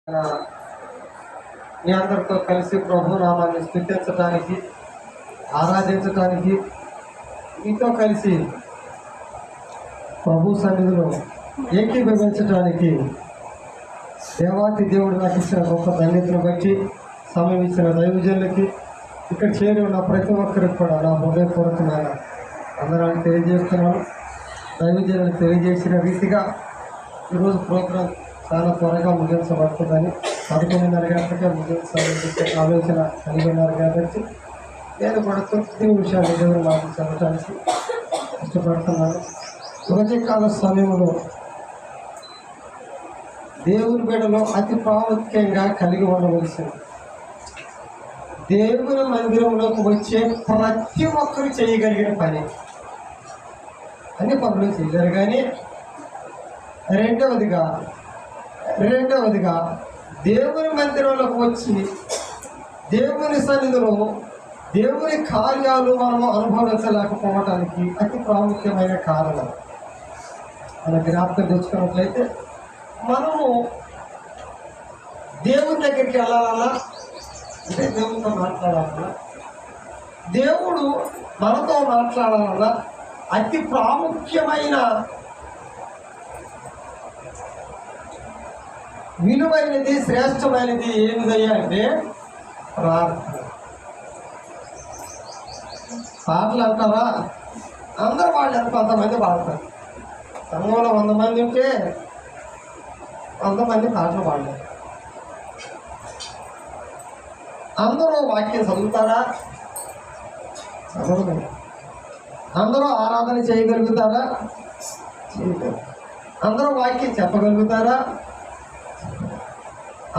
మీ అందరితో కలిసి ప్రభు నామాన్ని స్తుతించడానికి, ఆరాధించడానికి, మీతో కలిసి ప్రభు సన్నిధిలో ఏకీభవించడానికి దేవాతి దేవుడు నాకు ఇచ్చిన గొప్ప ధన్యతను బట్టి, సమయం ఇచ్చిన దైవజనులకి, ఇక్కడ చేరి ఉన్న ప్రతి ఒక్కరికి కూడా నా హృదయపూర్వకమైన అందరాన్ని తెలియజేస్తున్నాను. దైవజనులు తెలియజేసిన రీతిగా ఈరోజు ప్రోగ్రాం చాలా త్వరగా ముగించబడుతుందని, 11:30 గంటలకే ముగించాలని ఆలోచన కలిగి ఉన్నారు కాబట్టి నేను కూడా కొద్ది నిమిషాలు దేవుడు మాకు చదవడానికి ఇష్టపడుతున్నాను. ఉదయకాల సమయంలో దేవుని బిడ్డలో అతి ప్రాముఖ్యంగా కలిగి ఉండవలసింది, దేవుని మందిరంలోకి వచ్చే ప్రతి ఒక్కరు చేయగలిగిన పని. అన్ని పనులు చేయలేరు, కానీ రెండవదిగా దేవుని మందిరంలోకి వచ్చి దేవుని సన్నిధిలో దేవుని కార్యాలు మనము అనుభవించలేకపోవటానికి అతి ప్రాముఖ్యమైన కారణం. మన జ్ఞాపకం తెచ్చుకున్నట్లయితే మనము దేవుని దగ్గరికి వెళ్ళాలన్నా, అంటే దేవునితో మాట్లాడాలన్నా, దేవుడు మనతో మాట్లాడాలన్నా అతి ప్రాముఖ్యమైన విలువైనది, శ్రేష్టమైనది ఏమిదయ్యా అంటే ప్రార్థన. పాటలు అంటారా? అందరూ పాడలేరు, కొంతమంది పాడతారు. సంఘంలో 100 మంది ఉంటే 100 మంది పాటలు పాడలేరు. అందరూ వాక్యం చదువుతారా? చదవరు. అందరూ ఆరాధన చేయగలుగుతారా? చేయగలరు. అందరూ వాక్యం చెప్పగలుగుతారా?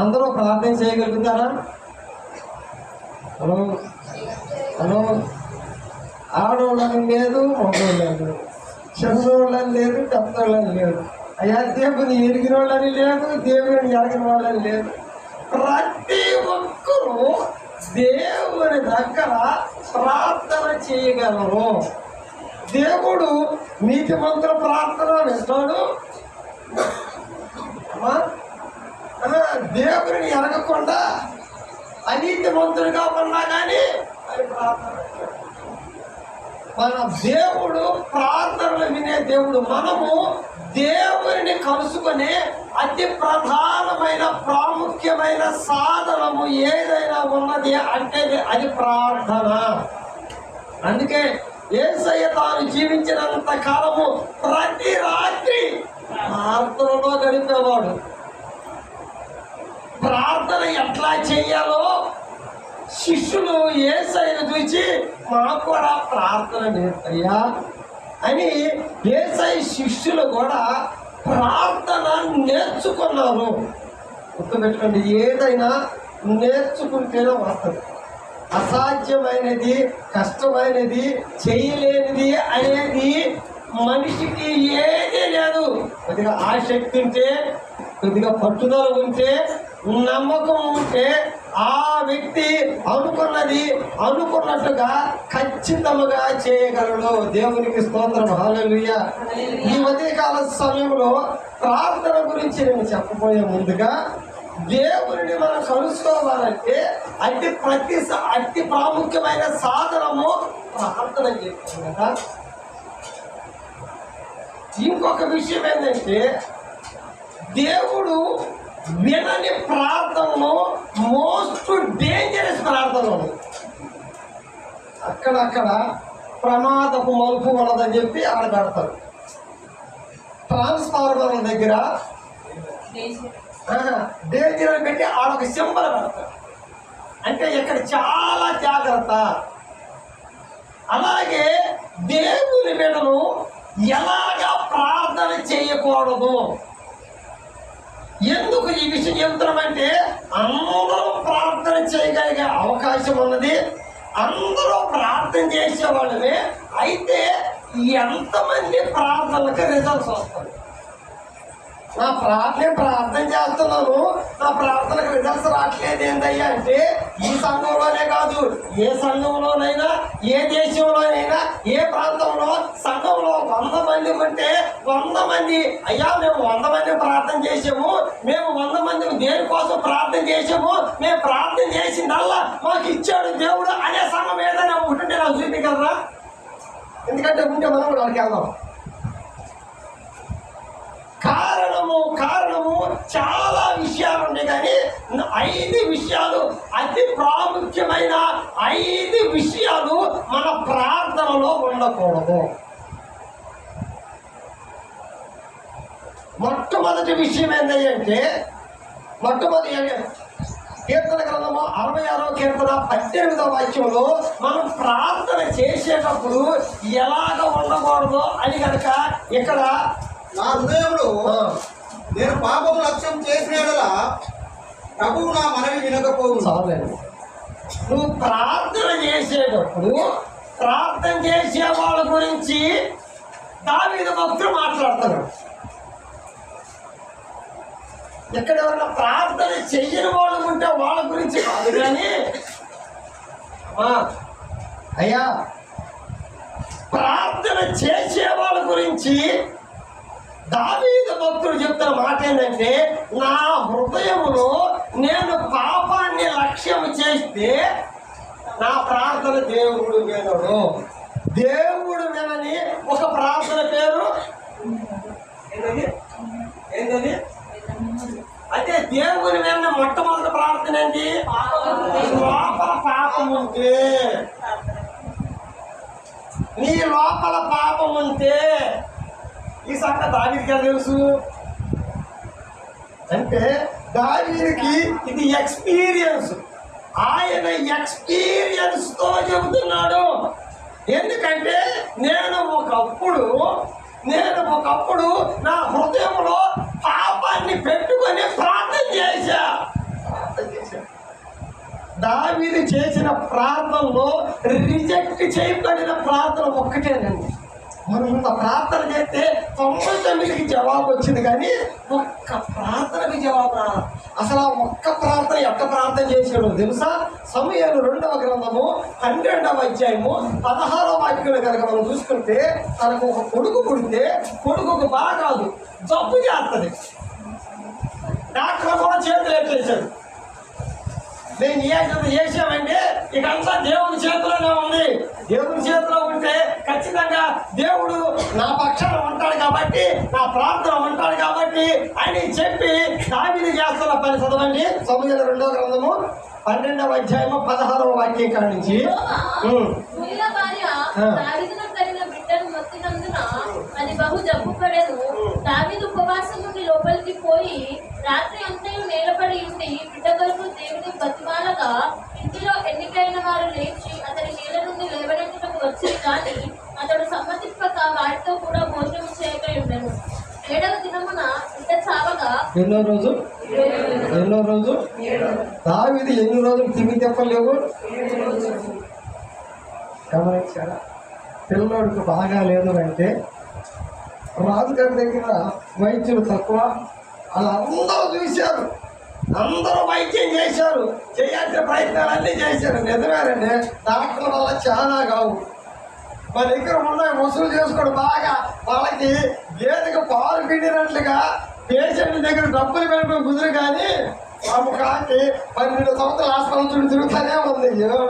అందరూ ప్రార్థన చేయగలుగుతారా? హలో హలో ఆడవాళ్ళని లేదు, మగవాళ్ళని లేదు, చిన్నోళ్ళని లేదు, పెద్దోళ్ళని లేదు, అయ్యా దేవుని ఎరిగిన వాళ్ళని లేదు, దేవుని ఎరగిన వాళ్ళని లేదు. ప్రతి ఒక్కరూ దేవుని దగ్గర ప్రార్థన చేయగలరు. దేవుడు నీతిమంతుల ప్రార్థన వింటాడు. దేవుడిని ఎరగకుండా అనీతిమంతుడిగా ఉన్నా కానీ అది ప్రార్థన. మన దేవుడు ప్రార్థనలు వినే దేవుడు. మనము దేవుడిని కలుసుకునే అతి ప్రధానమైన ప్రాముఖ్యమైన సాధనము ఏదైనా ఉన్నది అంటే అది ప్రార్థన. అందుకే యేసయ్య తాను జీవించినంత కాలము ప్రతి రాత్రి ప్రార్థనలో గడిపేవాడు. ప్రార్థన ఎట్లా చెయ్యాలో శిష్యులు యేసయ్యను చూసి మాకు కూడా ప్రార్థన నేర్పయ్యా అని యేసయ్య శిష్యులు కూడా ప్రార్థన నేర్చుకున్నారు. గుర్తుపెట్టుకోండి, ఏదైనా నేర్చుకుంటేనే వస్తుంది. అసాధ్యమైనది, కష్టమైనది, చేయలేనిది అనేది మనిషికి ఏదీ లేదు. కొద్దిగా ఆసక్తి ఉంటే, కొద్దిగా పట్టుదల ఉంటే, నమ్మకం ఉంటే ఆ వ్యక్తి అనుకున్నది అనుకున్నట్టుగా ఖచ్చితంగా చేయగలడు. దేవునికి స్తోత్రం, హల్లెలూయా. ఈ మధ్యకాల సమయంలో ప్రార్థన గురించి నేను చెప్పబోయే ముందుగా, దేవుని మనం కలుసుకోవాలంటే అతి ప్రాముఖ్యమైన సాధనము ప్రార్థన చేస్తాం కదా. ఇంకొక విషయం ఏంటంటే, దేవుడు వినని ప్రార్థనలు మోస్ట్ డేంజరస్ ప్రార్థనలు. అక్కడక్కడ ప్రమాదపు మలుపు ఉన్నదని చెప్పి ఆడ పెడతారు. ట్రాన్స్ఫార్మర్ల దగ్గర డేంజర్ పెట్టి ఆడొక సింబల్ పెడతారు. అంటే ఇక్కడ చాలా జాగ్రత్త. అలాగే దేవుని బిడ్డలు ఎలాగా ప్రార్థన చేయకూడదు. ఎందుకు ఈ విషయం చెబుతున్నామంటే, అందరూ ప్రార్థన చేయగలిగే అవకాశం ఉన్నది, అందరూ ప్రార్థన చేసేవాళ్ళమే. అయితే ఎంతమంది ప్రార్థనలకు రిజల్ట్స్ వస్తుంది? నేను ప్రార్థన చేస్తున్నాను, నా ప్రార్థనకు రిజల్ట్స్ రావట్లేదు ఏంటయ్యా అంటే, ఈ సంఘంలోనే కాదు, ఏ సంఘంలోనైనా, ఏ దేశంలోనైనా, ఏ ప్రాంతంలో సంఘంలో 100 మంది ఉంటే 100 మంది అయ్యా మేము 100 మంది ప్రార్థన చేసాము, మేము 100 మంది దేనికోసం ప్రార్థన చేసాము, మేము ప్రార్థన చేసిందల్లా మాకు ఇచ్చాడు దేవుడు అనే సంఘం ఏదైనా ఉంటుంటే నాకు చూపించగలరా? ఎందుకంటే ఉంటే మనం కూడా వాడికి వెళ్దాం. కారణము చాలా విషయాలు ఉన్నాయి, కానీ 5 విషయాలు, అతి ప్రాముఖ్యమైన 5 విషయాలు మన ప్రార్థనలో ఉండకూడదు. మొట్టమొదటి విషయం ఏంటంటే, కీర్తన గ్రంథము 66వ కీర్తన 18వ వాక్యంలో మనం ప్రార్థన చేసేటప్పుడు ఎలాగ ఉండకూడదు అని కనుక ఇక్కడ, నా హృదయంలో నేను పాపం లక్ష్యం చేసిన ప్రభువు నా మనవి వినకపోవు. చాలండి. నువ్వు ప్రార్థన చేసేటప్పుడు ప్రార్థన చేసే వాళ్ళ గురించి దావీదు భక్తుడు మాట్లాడుతున్నాడు. ఎక్కడ ఎవరైనా ప్రార్థన చెయ్యని వాళ్ళు ఉంటే వాళ్ళ గురించి కాదు, కానీ అయ్యా ప్రార్థన చేసే వాళ్ళ గురించి దావీదు భక్తుడు చెప్తున్న మాట ఏంటంటే, నా హృదయంలో నేను పాపాన్ని లక్ష్యం చేస్తే నా ప్రార్థన దేవుడు వినడు. దేవుడు వినని ఒక ప్రార్థన పేరు ఏంటది? అయితే దేవుని విన్న మొట్టమొదటి ప్రార్థన ఏంటి? లోపల పాపం ఉంటే, నీ లోపల పాపం ఉంటే. ఈ సంగతి దావీదుకి తెలుసు. అంటే దావీదుకి ఇది ఎక్స్పీరియన్స్, ఆయన ఎక్స్పీరియన్స్ తో చెబుతున్నాడు. ఎందుకంటే నేను ఒకప్పుడు నా హృదయంలో పాపాన్ని పెట్టుకొని ప్రార్థన చేశా. దావీదు చేసిన ప్రార్థనలో రిజెక్ట్ చేయబడిన ప్రార్థన ఒక్కటేనండి. మనం ఇంత ప్రార్థన చేస్తే 99కి జవాబు వచ్చింది, కానీ ఒక్క ప్రార్థనకి జవాబు రాదు. అసలు ఆ ఒక్క ప్రార్థన ఎక్క ప్రార్థన చేసాడో తెలుసా? సమూయేలు 2వ గ్రంథము 12వ అధ్యాయము 16వ వాక్యంలో కనుక మనం చూసుకుంటే, తనకు ఒక కొడుకు పుడితే కొడుకు బాగాదు, జబ్బు చేస్తుంది. డాక్టర్ కూడా చేతులు ఎత్తేసాడు. నేను చేసామంటే ఇకంతా దేవుని చేతిలోనే ఉంది. దేవుని చేతిలో ఉంటే ఖచ్చితంగా దేవుడు నా పక్షాన ఉంటాడు కాబట్టి, నా ప్రార్థన ఉంటాడు కాబట్టి అని చెప్పి దావీదు చేస్తున్న పని చదవండి. సమూయేలు 2వ గ్రంథము 12వ అధ్యాయము 16వ వాక్యం కాడి నుంచి. అది బహు జబ్బు పడెను. దావీదు ఉపవాసం నుండి లోపలికి పోయి రాత్రి అంతయు నేలపడి ఉండి బిడ్డ కొరకు దేవుని బతిమాలగా, ఇంటిలో ఎన్నికైన వారు లేచి అతని నీళ్ళ నుండి లేవనెత్తుటకు వచ్చి కానీ అతడు సమ్మతింపక వారితో కూడా భోజనం చేయక ఉండెను. 7వ దినమున బిడ్డ చావగా, ఎన్నో రోజు దావీదు ఎన్ని రోజులు తిరిగి చెప్పలేవు. గమనించారా? పిల్లోడికి బాగా లేదు అంటే రాజుగారి దగ్గర వైద్యులు తక్కువ, అలా అందరూ చూశారు, అందరూ వైద్యం చేశారు, చేయాల్సిన ప్రయత్నాలు అన్నీ చేశారు. నిజమేనండి, డాక్టర్ల వల్ల చాలా కావు. మన దగ్గర ఉన్నాయి వసూలు చేసుకోవడం బాగా, వాళ్ళకి గేదెకి పాలు పిండినట్లుగా పేషెంట్ దగ్గర డబ్బులు పెట్టడం కుదురు, కానీ ఆ ముఖానికి 12 సంవత్సరాల హాస్పిటల్ తిరుగుతానే ఉంది. ఎవరో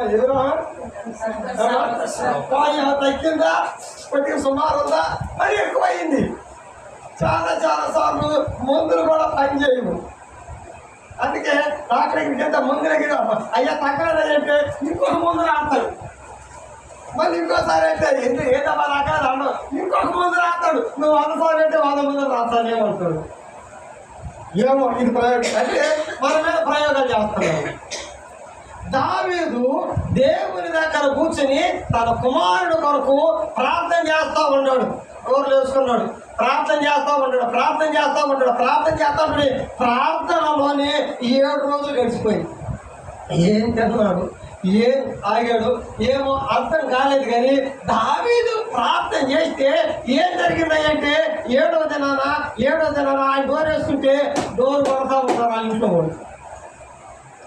తగ్గిందా, కొద్దిగా సుమారు ఉందా, మరి ఎక్కువైంది. చాలా సార్లు మందులు కూడా పనిచేయము. అందుకే డాక్టర్ ముందు దగ్గర అయ్యా తగ్గలేదంటే ఇంకొక ముందు రాస్తాడు, మళ్ళీ ఇంకోసారి అయితే ఏదమ్మా రకాలు అన్నావు, ఇంకొక ముందు రాస్తాడు. నువ్వు 100 సార్లు అంటే 100 ముందు రాస్తానేమంటాడు. ఏమో ఇది ప్రయోగం అంటే మన మీద ప్రయోగాలు చేస్తున్నాడు. దావీదు దేవుని దగ్గర కూర్చొని తన కుమారుడు కొరకు ప్రార్థన చేస్తూ ఉన్నాడు. ఊర్లు వేసుకున్నాడు, ప్రార్థన చేస్తూ ఉంటాడు. ప్రార్థనలోనే 7 రోజులు గడిచిపోయింది. ఏం తిన్నాడు, ఏం ఆగాడు ఏమో అర్థం కాలేదు. కానీ దావీదు ప్రార్థన చేస్తే ఏం జరిగిందంటే ఏడో దినాన ఆయన డోర్ వేసుకుంటే డోర్ కొడతా ఉంటారు వాళ్ళ ఇంట్లో వాళ్ళు.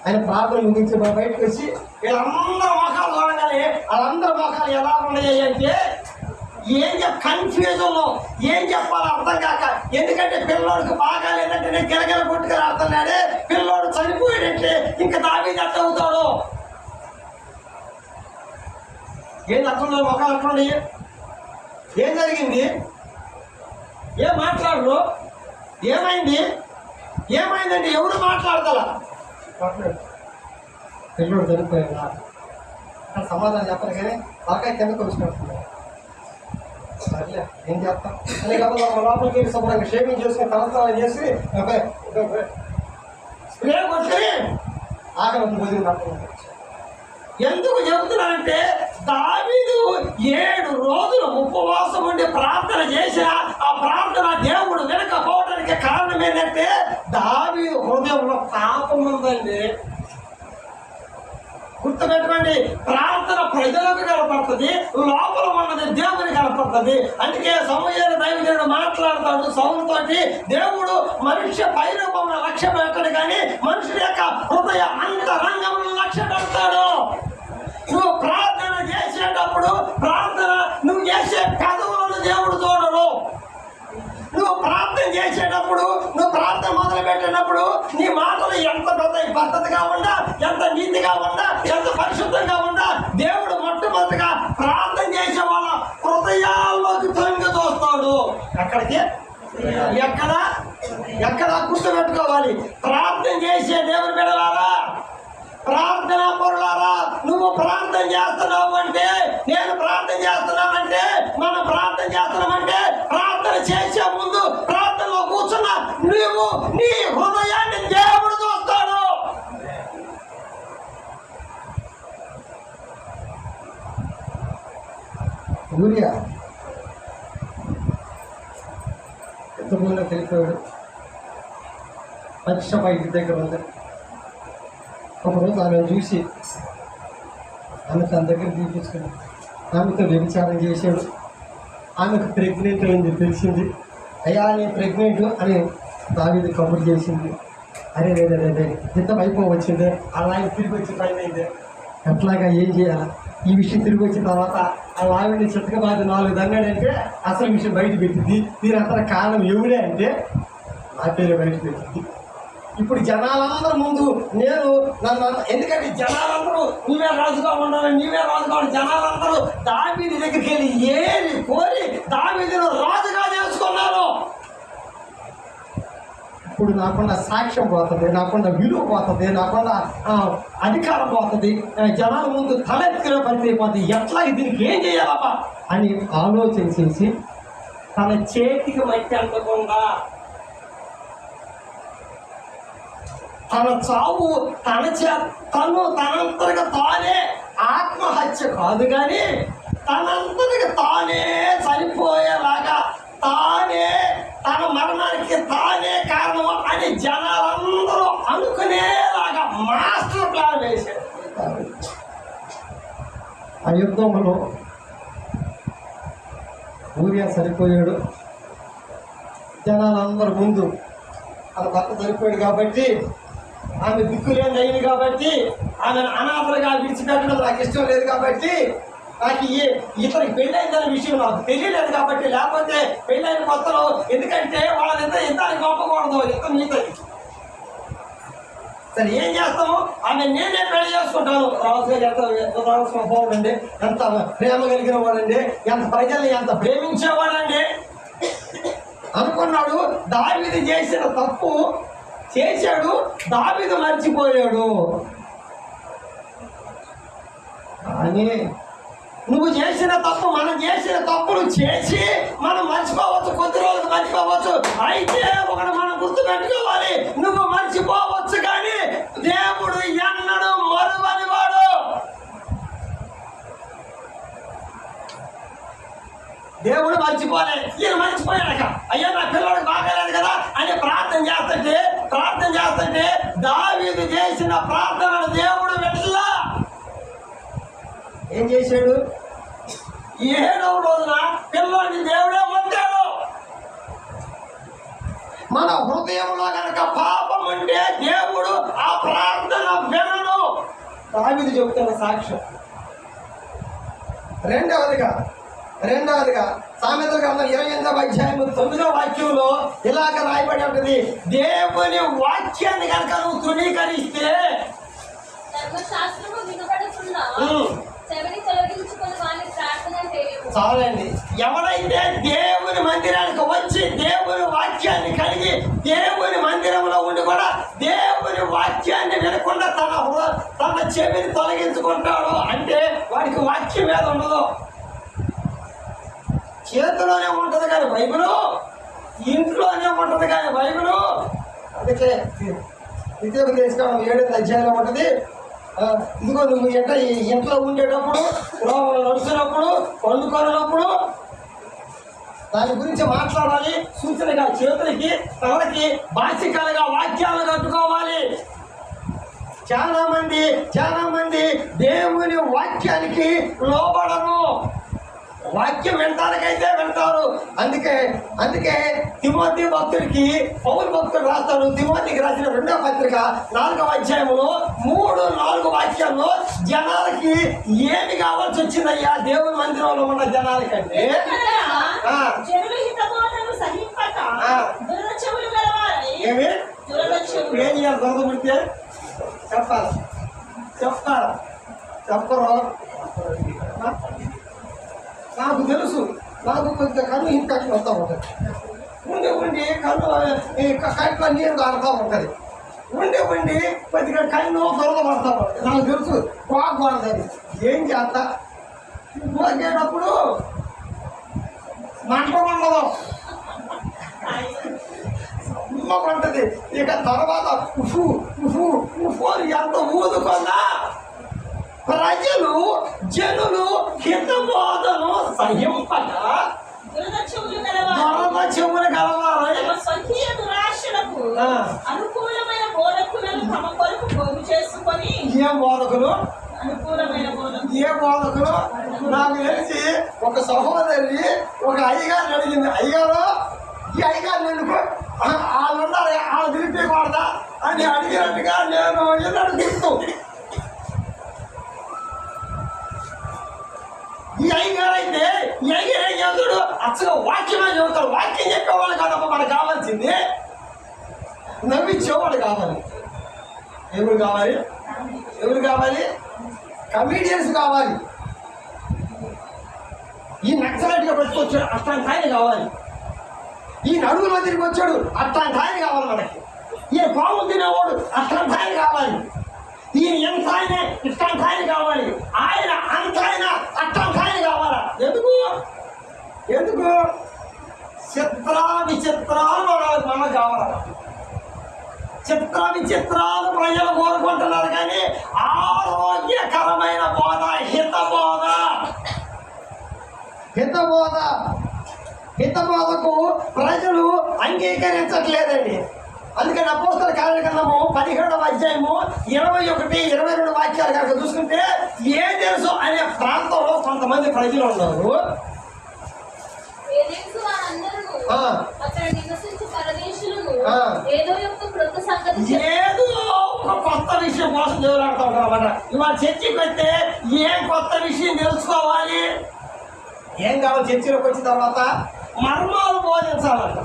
ఆయన ప్రార్థన ముగించి బయటకు వచ్చి వీళ్ళందరూ మొఖాలు చూడగానే వాళ్ళందరూ మొఖాలు ఎలా ఉన్నాయి అంటే కన్ఫ్యూజన్లో ఏం చెప్పాలో అర్థం కాక. ఎందుకంటే పిల్లోడికి బాగా లేదంటే నేను గిలగిల కొట్టుకుని ఆడుతున్నాడే, పిల్లోడు చనిపోయాడంటే ఇంకా దావీదు ఎట్ట అవుతాడు? ఏం అర్థంలో మొఖాలు అట్లుండి ఏం జరిగింది? ఏం మాట్లాడరు? ఏమైందండి? ఎవరు మాట్లాడతారా? పిల్లోడు చనిపోయాడా సమాధానం చెప్పరు. కానీ బాగా కిందకు వచ్చినట్టున్నారు. సర్లే ఏం చేస్తాం అని కాబట్టి లోపలికి వెళ్ళి శుభ్రంగా షేవింగ్ చేసుకుని తలస్నానం చేసి స్ప్రే కొట్టుకుని ఆకలి భోజనం పట్టుకుంటాం. ఎందుకు చెబుతున్నానంటే దావీదు 7 రోజులు ఉపవాసం ఉండి ప్రార్థన చేసిన ఆ ప్రార్థన దేవుడు వినకపోవడానికి కారణం ఏంటంటే దావీదు హృదయంలో పాపం ఉందండి. గుర్తుపెట్టుకోండి, ప్రార్థన ప్రజలకు కనపడుతుంది, లోపల ఉన్నది దేవుని కనపడుతుంది. అందుకే సమూయేలు దైవజనుడు మాట్లాడతాడు సౌలుతోటి, దేవుడు మనుష్య పైరూపమును లక్ష్య పెట్టడు కానీ మనుషుల యొక్క హృదయ అంతరంగమును లక్ష్య పెడతాడు. నువ్వు ప్రార్థన చేసేటప్పుడు నువ్వు చేసే పెదవులను దేవుడు చూడడు. నువ్వు ప్రార్థన చేసేటప్పుడు నువ్వు ప్రార్థన మొదలు పెట్టినప్పుడు నీ మాటలు ఎంత పద్ధతిగా ఉందా, ఎంత నీతిగా ఉందా, ఎంత పరిశుద్ధంగా ఉందా, దేవుడు మొట్టమొదటిగా ప్రార్థన చేసే వాళ్ళ హృదయాల్లోకి తొంగి చూస్తాడు. ఎక్కడికి ఎక్కడ గుర్తుపెట్టుకోవాలి? ప్రార్థన చేసే దేవుని బిడ్డలారా, ప్రార్థనా పరులారా, నువ్వు ప్రార్థన చేస్తున్నావు అంటే, నేను ప్రార్థన చేస్తున్నానంటే, మనం ప్రార్థన చేస్తున్నామంటే, ప్రార్థన చేసే ముందు ప్రార్థనలో కూర్చున్నా నువ్వు నీ హృదయాన్ని దేవుడు చూస్తాడు. ఊరియా ఎంతమంది తెలిపాడు పరీక్ష బయట దగ్గర ఉంది. ఒకరోజు ఆమెను చూసి ఆమె తన దగ్గర తీపించుకుని ఆమెతో వ్యభిచారం చేశాడు. ఆమెకు ప్రెగ్నెంట్ అయింది తెలిసింది. అయ్యా నేను ప్రెగ్నెంట్ అని దావీదు కబురు చేసింది. అరే ఇంత వైపు వచ్చిందే, అలా తిరిగి వచ్చి పైన అయిందే, అట్లాగా ఏం చేయాలి? ఈ విషయం తిరిగి వచ్చిన తర్వాత ఆ ఆవిడని చిత్తగా బాధ 4 దన్నాడంటే అసలు విషయం బయట పెట్టింది. దీని అంతా కారణం ఎవడే అంటే నా పేరు బయట పెట్టింది. ఇప్పుడు జనాలందరూ ముందు ఎందుకంటే జనాలందరూ నీవే రాజుగా ఉండాలని జనాలందరూ దావీదు దగ్గరికి వెళ్ళి ఏది కోరి దావీదును రాజుగా చేసుకున్నారు. ఇప్పుడు నాకున్న సాక్ష్యం పోతుంది, నాకున్న విలువ పోతుంది, నాకున్న అధికారం పోతుంది, జనాల ముందు తలెత్తిన పడిపోతుంది. ఎట్లా దీనికి ఏం చేయాలబ్బా అని ఆలోచన చేసి తన చేతికి మట్టి అంటకుండా తన చావు తనంతగా తానే ఆత్మహత్య కాదు కానీ తనంతగా తానే చనిపోయేలాగా తానే తన మరణానికి తానే కారణం అని జనాలందరూ అనుకునేలాగా మాస్టర్ ప్లాన్ వేశాడు. ఆ యుద్ధంలో ఊరియా సరిపోయాడు. జనాలందరూ ముందు తన భర్త సరిపోయాడు కాబట్టి, ఆమె దిక్కులేని అయింది కాబట్టి, ఆమెను అనాథలుగా విడిచిపెట్టడం నాకు ఇష్టం లేదు కాబట్టి, నాకు ఇతనికి పెళ్ళైందనే విషయం నాకు తెలియలేదు కాబట్టి, లేకపోతే పెళ్ళైన కొత్తలో ఎందుకంటే వాళ్ళిద్దరు యుద్ధానికి పంపకూడదు, యుద్ధం నీతది. సరే ఏం చేస్తాము? ఆమె నేనే పెళ్లి చేసుకుంటాను. రాజుగారు ఎంత బాగుండండి, ఎంత ప్రేమ కలిగిన వాడండి, ఎంత ప్రజల్ని ఎంత ప్రేమించేవాడండి అనుకున్నాడు. దావీదు చేసిన తప్పు చేశాడు, దావీదు మర్చిపోయాడు. కానీ నువ్వు చేసిన తప్పు, మనం చేసిన తప్పులు చేసి మనం మర్చిపోవచ్చు, కొద్ది రోజులు మర్చిపోవచ్చు. అయితే ఒకటి మనం గుర్తుపెట్టుకోవాలి, నువ్వు మర్చిపోవచ్చు కానీ దేవుడు ఎన్నడూ మరువని వాడు. దేవుడు మర్చిపోలే. ఈయన మర్చిపోయాక అయ్యా నా పిల్లడికి బాగాలేదు కదా అని ప్రార్థన చేస్తుంటే దావీదు చేసిన ప్రార్థనను దేవుడు వెళ్ళా. ఏం చేశాడు? 7వ రోజున పిల్లోని దేవుడే పొందాడు. మన హృదయంలో కనుక పాపం ఉంటే దేవుడు ఆ ప్రార్థన వినడు. దావీదు చెబుతున్న సాక్ష్యం. రెండవదిగా సామెతల గ్రంథం 28వ అధ్యాయం 9వ వాక్యంలో ఇలాగ రాయబడి ఉంటుంది, దేవుని వాక్యాన్ని కనుక నువ్వు తృణీకరిస్తే ధర్మశాస్త్రము వినబడుతున్నా చెవిని తొలగించుకొని వాని ప్రార్థన చేయము. చాలండి. ఎవరైతే దేవుని మందిరానికి వచ్చి దేవుని వాక్యాన్ని కలిగి దేవుని మందిరంలో ఉండి కూడా దేవుని వాక్యాన్ని వినకుండా తన చెవిని తొలగించుకుంటాడు అంటే వాడికి వాక్యం మీద ఉండదు. చేతిలోనే ఉంటుంది కానీ బైబిలు, ఇంట్లోనే ఉంటుంది కానీ బైబిలు. అందుకే ద్వితీయోపదేశం 7వ అధ్యాయంలో ఉంటుంది, ఇదిగో నువ్వు ఇంట్లో ఉండేటప్పుడు, నడుస్తున్నప్పుడు, వండుకున్నప్పుడు దాని గురించి మాట్లాడాలి. సూచనగా చేతులకి తలకి భాషికలుగా వాక్యాలు కట్టుకోవాలి. చాలా మంది దేవుని వాక్యానికి లోబడరు. వాక్యం వినటానికైతే వింటారు. అందుకే తిమోతి భక్తుడికి పౌలు భక్తుడు రాస్తాడు. తిమోతికి రాసిన 2వ పత్రిక 4వ అధ్యాయంలో 3-4 వాక్యాల్లో జనాలకి ఏమి కావాల్సి వచ్చిందయ్యా దేవుని మందిరంలో ఉన్న జనాలకంటే ఏమి ఏం చేయాలి? దొరకబడితే చెప్పరు. నాకు తెలుసు, నాకు కొద్దిగా కన్ను ఇన్ఫెక్షన్ వస్తూ ఉంటుంది. ఉండి కన్ను కంట్లో నీరు కారుతూ ఉంటుంది. ఉండి కొద్దిగా కన్ను దొరద పడుతూ ఉంటుంది. నాకు తెలుసు బాగుంటుంది. ఏం చేస్తా? పోగేటప్పుడు మంట ఉండదు, ఉంటుంది. ఇక తర్వాత ఉఫు ఉఫు ఉఫు ఎంత ఊదుకున్నా జనులు హితబోధను సహింపక దురద చెవులు గలవారు అనుకూలమైన బోధకులను తమ కొరకు పోగు చేసుకొని ఏ బోధకులు అనుకూలమైన ఏ బోధకులు? నాకు తెలిసి ఒక సహోదరి ఒక అయ్యగారిని అడిగింది, అయ్యగారు ఈ అయ్యగారిని ఎందుకు వాళ్ళు ఉన్నారు వాళ్ళు తిరిగిపోకూడదా అని అడిగినట్టుగా నేను ఎన్నడూ గుర్తు. ఈ అయ్యగారు అయితే ఈ అయ్యగారు ఏం చెబుతాడు? అసలు వాక్యమే చెబుతాడు. వాక్యం చెప్పేవాళ్ళు కాదమ్మా మనకు కావాల్సింది, నవ్వించేవాళ్ళు కావాలి. ఎవరు కావాలి? కమీడియన్స్ కావాలి. ఈ నక్సలైట్గా పట్టుకొచ్చాడు అట్లాంటి ఆయన కావాలి. ఈ నడుగులో తిరిగి వచ్చాడు అట్లాంటి ఆయన కావాలి మనకి. ఈ పాము తినేవాడు అట్లాంటి ఆయన కావాలి. ఈయన ఎంత ఆయన ఇట్లాంటి ఆయన కావాలి. ఆయన అంత ఆయన అట్లాంటి ఆయన కావాలా? ఎందుకు విచిత్రాలు మనకు కావాలి. విచిత్రాలు ప్రజలు కోరుకుంటున్నారు కానీ ఆరోగ్యకరమైన బోధ, హితబోధకు ప్రజలు అంగీకరించట్లేదండి. అందుకని అపోస్తల కార్యక్రమము 17వ అధ్యాయము 21-22 వాక్యాలు కనుక చూసుకుంటే ఏ తెలుసు అనే ప్రాంతంలో కొంతమంది ప్రజలు ఉన్నారు. ఏదో ఒక కొత్త విషయం కోసం దేవులాడుతూ ఉంటారు అన్నమాట. ఇవాళ చర్చికి వస్తే ఏం కొత్త విషయం తెలుసుకోవాలి? ఏం కావాలి? చర్చిలోకి వచ్చిన తర్వాత మర్మాలు బోధించాలంట.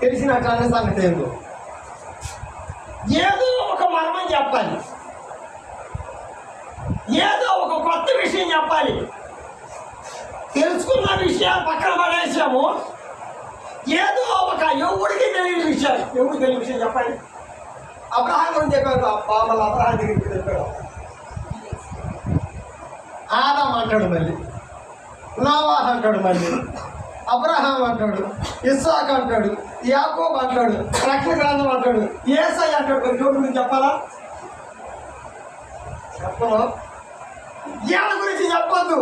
తెలిసిన అట్లాంటి సంగతి ఏదో ఒక మర్మం చెప్పాలి, ఏదో ఒక కొత్త విషయం చెప్పాలి. తెలుసుకున్న విషయాలు పక్కన పడేసాము. ఏదో ఒక ఎవరికి తెలియని విషయం చెప్పాలి. అబ్రహాం గురించి చెప్పాడు. మళ్ళీ అబ్రహాం దగ్గరికి చెప్పాడు. ఆదాం అంటాడు, మళ్ళీ నోవాహు అంటాడు, మళ్ళీ అబ్రహాం అంటాడు, ఇస్సాకు అంటాడు, యాకోబు అంటాడు, రక్షణ గ్రంథం అంటాడు, యేసయ్య అంటాడు. మరి ఎవరి గురించి చెప్పాలా? చెప్పను. వీళ్ళ గురించి చెప్పొద్దు,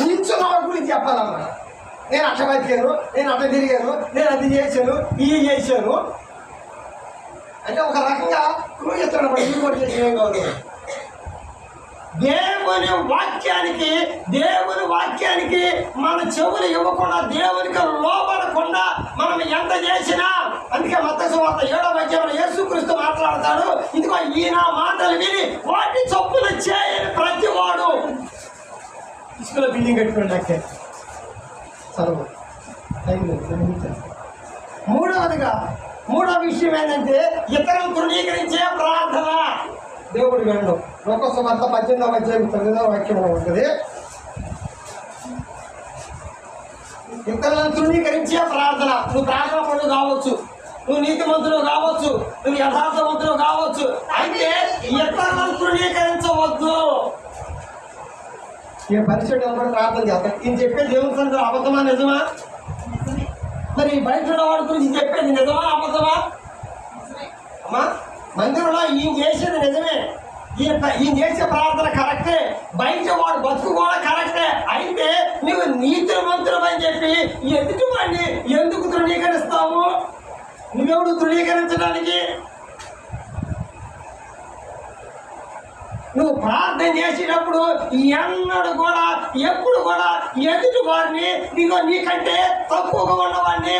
నిల్చున్న వాడి గురించి చెప్పాలన్నమాట. నేను అట్ట బతికాను, నేను అట్ట తిరిగాను, నేను అది చేశాను, ఇది చేశాను అంటే ఒక రకంగా క్రూయత్తుడు కూడా చేసి ఏం కాదు. దేవుని వాక్యానికి మన చెవులు ఇవ్వకుండా, దేవునికి లోబడకుండా మనం ఎంత చేసినా, అందుకే మత్తయి సువార్త 7వ అధ్యాయంలో యేసుక్రీస్తు మాట్లాడతాడు, ఇదిగో ఈయన మాటలు విని వాటి చొప్పున చేయని ప్రతివాడు. ఇసుకలో బిల్డింగ్ కట్టుకోండి నాకే చదువు. మూడవ విషయం ఏంటంటే ఇతరులను తృణీకరించే ప్రార్థన. దేవుడు వినడం. లోకసువార్త 18వ అధ్యాయం 9వ వాక్యంలో ఉంటుంది. ఇతరులను తృణీకరించే ప్రార్థన. నువ్వు ప్రార్థన పనులు కావచ్చు, నువ్వు నీతిమంతులు కావచ్చు, నువ్వు యథార్థవంతులు కావచ్చు, అయితే ఇతరులను తృణీకరించవద్దు. ఈ పరిచయం కూడా ప్రార్థన చేస్తాడు. ఈయన చెప్పేది దేవుని సన్నిధిలో అబద్ధమా నిజమా? మరి బయట వాడి గురించి చెప్పేది నిజమా అబద్ధమా? అమ్మా, మందిరంలో ఈయన చేసేది నిజమే, ఈయన చేసే ప్రార్థన కరెక్టే, బయట వాడు బతుకు కూడా కరెక్టే. అయితే నువ్వు నీతిమంతులు అని చెప్పి ఎదుటి వాడిని ఎందుకు తృణీకరిస్తావు? నువ్వెవడు తృణీకరించడానికి? నువ్వు ప్రార్థన చేసేటప్పుడు ఎప్పుడు కూడా ఎదుటి వారిని నీకంటే తక్కువగా ఉన్నవాడిని,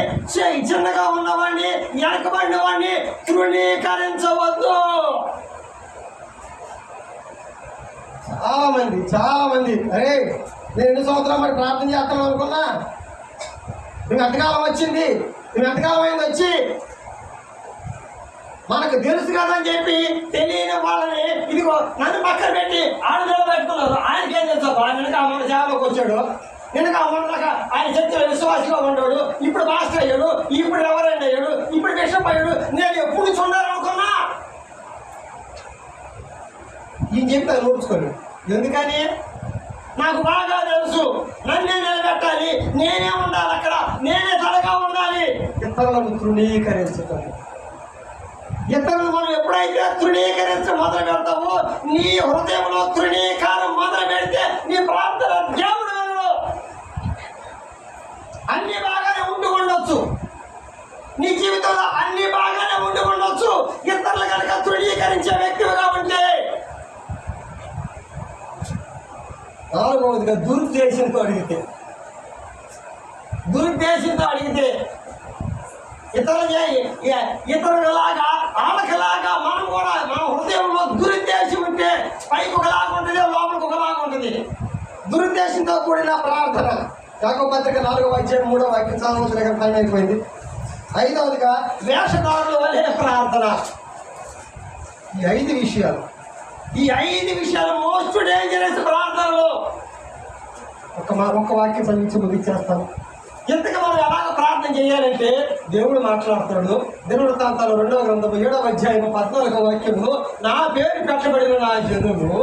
చిన్నగా ఉన్నవాడిని, వెనకబడిన వాడిని తృణీకరించవద్దు. చాలా మంది అరే నేను 2 సంవత్సరాలు మరి ప్రార్థన చేస్తాను అనుకున్నా, నువ్వు ఎంతకాలం వచ్చింది, నువ్వు ఎంతకాలం అయింది వచ్చి, మనకు తెలుసు కదా అని చెప్పి తెలియని వాళ్ళని ఇదిగో నన్ను పక్కన పెట్టి ఆడలో పెట్టుకున్నారు. ఆయనకేం తెలుసు? నిన్నక మన సేవలోకి వచ్చాడు, నిన్నక ఆయన చర్చలో విశ్వాసగా ఉన్నాడు, ఇప్పుడు మాస్టర్ అయ్యాడు, ఇప్పుడు ఎవరైనా అయ్యాడు, ఇప్పుడు బిషప్ అయ్యాడు. నేను ఎప్పుడు చూడాలనుకున్నా ఈయన చెప్తే నోడ్చుకోండి. ఎందుకని? నాకు బాగా తెలుసు, నన్నే నిలబెట్టాలి, నేనే ఉండాలి, అక్కడ నేనే తలగా ఉండాలి. ఇతరులను తృణీకరించుతాను. ఇతరులు మనం ఎప్పుడైతే తృణీకరించ మొదలు పెడతామో, నీ హృదయంలో తృణీకారం మొదలు పెడితే నీ ప్రార్థన దేవుడు వినడు. అన్ని బాగానే ఉండవచ్చు, నీ జీవితంలో అన్ని బాగానే ఉండవచ్చు, ఇతరులు కనుక తృణీకరించే వ్యక్తిగా ఉంటే. 4వదిగా దురుద్దేశంతో అడిగితే ఇతరులలాగా వాళ్ళకిలాగా మనం కూడా మన హృదయంలో దురుద్దేశం ఉంటే పైకి ఒకలాగా ఉంటుంది, లోపలికి ఒకలాగా ఉంటుంది. దురుద్దేశంతో కూడిన ప్రార్థన. యాకోబు పత్రిక 4వ అధ్యాయం 3వ వాక్యం చదవవలసిన టైం అయిపోయింది. 5వదిగా వేషధారుల వలె ప్రార్థన. ఈ 5 విషయాలు మోస్ట్ డేంజరస్ ప్రార్థనలు. ఒక్క వాక్యం చదివించి ముగించేస్తాను. ఇంతకు మనం ఎలాగ ప్రార్థన చేయాలంటే దేవుడు మాట్లాడుతున్నాడు. దినవృత్తాంతాలు 2వ గ్రంథము 7వ అధ్యాయం 14వ వాక్యంలో నా పేరు పెట్టబడిన నా జనులు.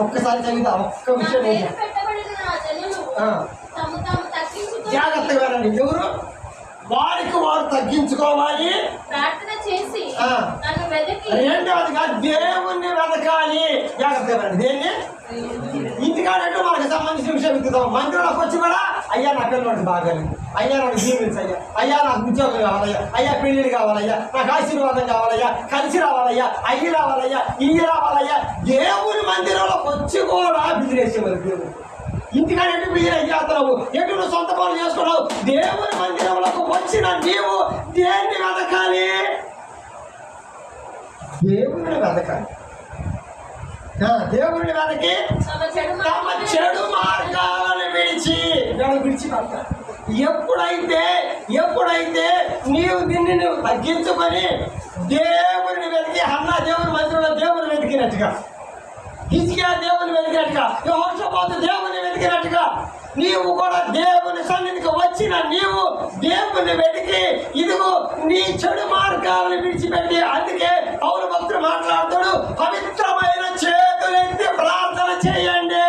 ఒక్కసారి చదివితే ఒక్క విషయం జాగ్రత్తగా ఎవరు వారికి వారు తగ్గించుకోవాలి, ప్రార్థన చేసి నన్ను వెతికి. రెండవదిగా దేవుణ్ణి వెతకాలి. జాగ్రత్తగా దేన్ని? ఇంటికాడంటే మనకు సంబంధించిన విషయం వెతుకుతాం. మందిరంలోకి వచ్చి కూడా అయ్యా నా పిల్లవాడికి బాగాలేదు, అయ్యా నాకు జీవించయ్యా, అయ్యా నాకు ఉద్యోగం కావాలయ్యా, అయ్యా పెళ్ళిళ్ళు కావాలయ్యా, నాకు ఆశీర్వాదం కావాలయ్యా, కలిసి రావాలయ్యా, అయ్యి రావాలయ్యా, ఇయ్యి రావాలయ్యా. దేవుని మందిరంలోకి వచ్చి కూడా బిజినెస్ దేవుడు. ఇంటికాడంటే బిజినెస్ చేస్తున్నావు, ఎటు నువ్వు సొంత పనులు చేసుకున్నావు. దేవుని మందిరంలోకి వచ్చిన నీవు దేన్ని వెతకాలి? దేవుని వెతకాలి. దేవుడిని వెనక్కి తమ చెడు మార్గాలను విడిచిపెట్టాలి. ఎప్పుడైతే నీవు దీన్ని నువ్వు తగ్గించుకొని దేవుడిని వెతికి, హన్నా దేవుని మందిరంలో దేవుని వెతికినట్టుగా, హిజ్కియా దేవుని వెతికినట్టుగా, యెహోషాపాతు దేవుని వెతికినట్టుగా నీవు కూడా దేవుని సన్నిధికి వచ్చిన నీవు దేవుని వెతికి ఇదిగో నీ చెడు మార్గాలను విడిచిపెట్టి. అందుకే పౌలు భక్తుడు మాట్లాడుతాడు, పవిత్రమైన చేతులెత్తి ప్రార్థన చేయండి.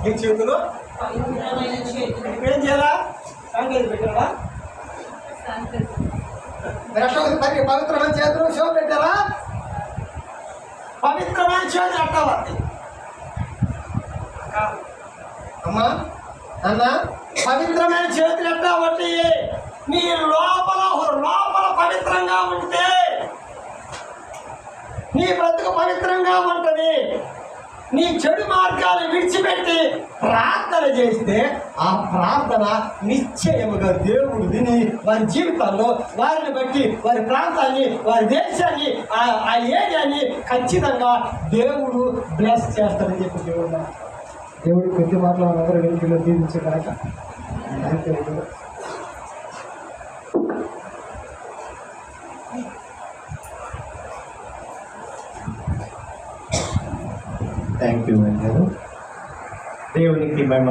ఈ చేతులు ఏం చేయాలా? పెట్టారా? పవిత్రమైన చేతులు షో పెట్టారా? పవిత్రమైన చేతులు అట్టాలి. అమ్మా అన్న, పవిత్రమైన చేతులు ఎట్టా బట్టి నీ లోపల పవిత్రంగా ఉంటే నీ బ్రతుకు పవిత్రంగా ఉంటుంది. నీ చెడు మార్గాలు విడిచిపెట్టి ప్రార్థన చేస్తే ఆ ప్రార్థన నిశ్చయముగా దేవుడు విని వారి జీవితాల్లో వారిని బట్టి వారి ప్రాంతాన్ని, వారి దేశాన్ని, ఆ ఏరియాని ఖచ్చితంగా దేవుడు బ్లెస్ చేస్తాడని చెప్పి దేవుడు కొద్ది మాటలు అందరూ వెనుకలో దీవించగలక. థ్యాంక్ యూ అండి. దేవునికి మేము